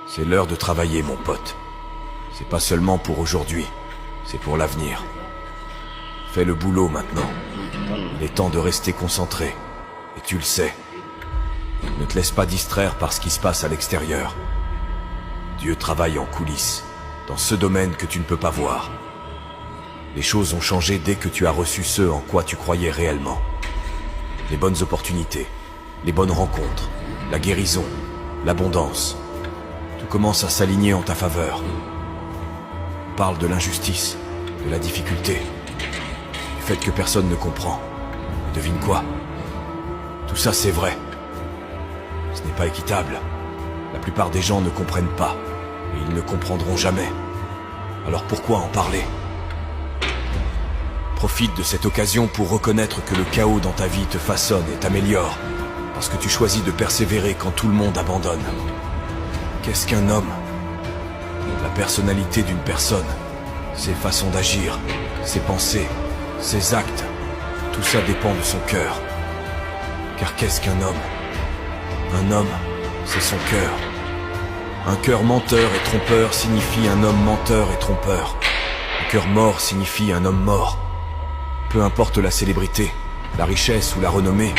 C'est l'heure de travailler, mon pote. C'est pas seulement pour aujourd'hui, c'est pour l'avenir. Fais le boulot maintenant. Il est temps de rester concentré. Et tu le sais. Ne te laisse pas distraire par ce qui se passe à l'extérieur. Dieu travaille en coulisses, dans ce domaine que tu ne peux pas voir. Les choses ont changé dès que tu as reçu ce en quoi tu croyais réellement. Les bonnes opportunités, les bonnes rencontres, la guérison, l'abondance. Tout commence à s'aligner en ta faveur. On parle de l'injustice, de la difficulté, du fait que personne ne comprend. Et devine quoi? Tout ça c'est vrai. Ce n'est pas équitable. La plupart des gens ne comprennent pas, et ils ne comprendront jamais. Alors pourquoi en parler? Profite de cette occasion pour reconnaître que le chaos dans ta vie te façonne et t'améliore, parce que tu choisis de persévérer quand tout le monde abandonne. Qu'est-ce qu'un homme? La personnalité d'une personne, ses façons d'agir, ses pensées, ses actes, tout ça dépend de son cœur. Car qu'est-ce qu'un homme? Un homme, c'est son cœur. Un cœur menteur et trompeur signifie un homme menteur et trompeur. Un cœur mort signifie un homme mort. Peu importe la célébrité, la richesse ou la renommée,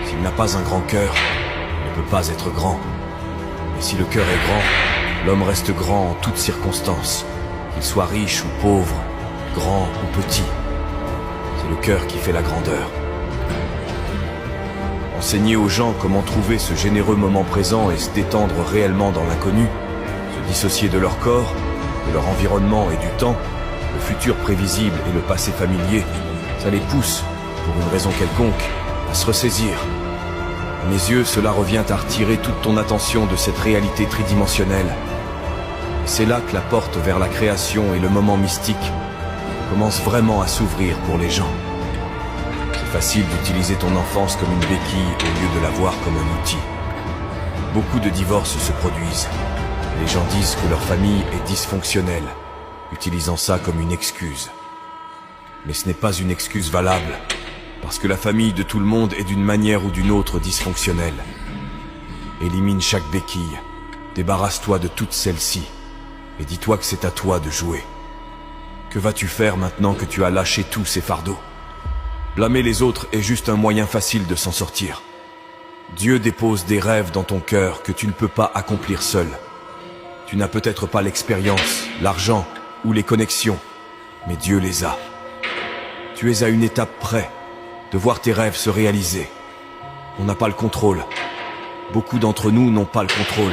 s'il n'a pas un grand cœur, il ne peut pas être grand. Et si le cœur est grand, l'homme reste grand en toutes circonstances, qu'il soit riche ou pauvre, grand ou petit. C'est le cœur qui fait la grandeur. Enseigner aux gens comment trouver ce généreux moment présent et se détendre réellement dans l'inconnu, se dissocier de leur corps, de leur environnement et du temps, le futur prévisible et le passé familier, ça les pousse, pour une raison quelconque, à se ressaisir. À mes yeux, cela revient à retirer toute ton attention de cette réalité tridimensionnelle. Et c'est là que la porte vers la création et le moment mystique commence vraiment à s'ouvrir pour les gens. C'est facile d'utiliser ton enfance comme une béquille au lieu de la voir comme un outil. Beaucoup de divorces se produisent. Les gens disent que leur famille est dysfonctionnelle, utilisant ça comme une excuse. Mais ce n'est pas une excuse valable, parce que la famille de tout le monde est d'une manière ou d'une autre dysfonctionnelle. Élimine chaque béquille, débarrasse-toi de toutes celles-ci, et dis-toi que c'est à toi de jouer. Que vas-tu faire maintenant que tu as lâché tous ces fardeaux? Blâmer les autres est juste un moyen facile de s'en sortir. Dieu dépose des rêves dans ton cœur que tu ne peux pas accomplir seul. Tu n'as peut-être pas l'expérience, l'argent ou les connexions, mais Dieu les a. Tu es à une étape près de voir tes rêves se réaliser. On n'a pas le contrôle. Beaucoup d'entre nous n'ont pas le contrôle.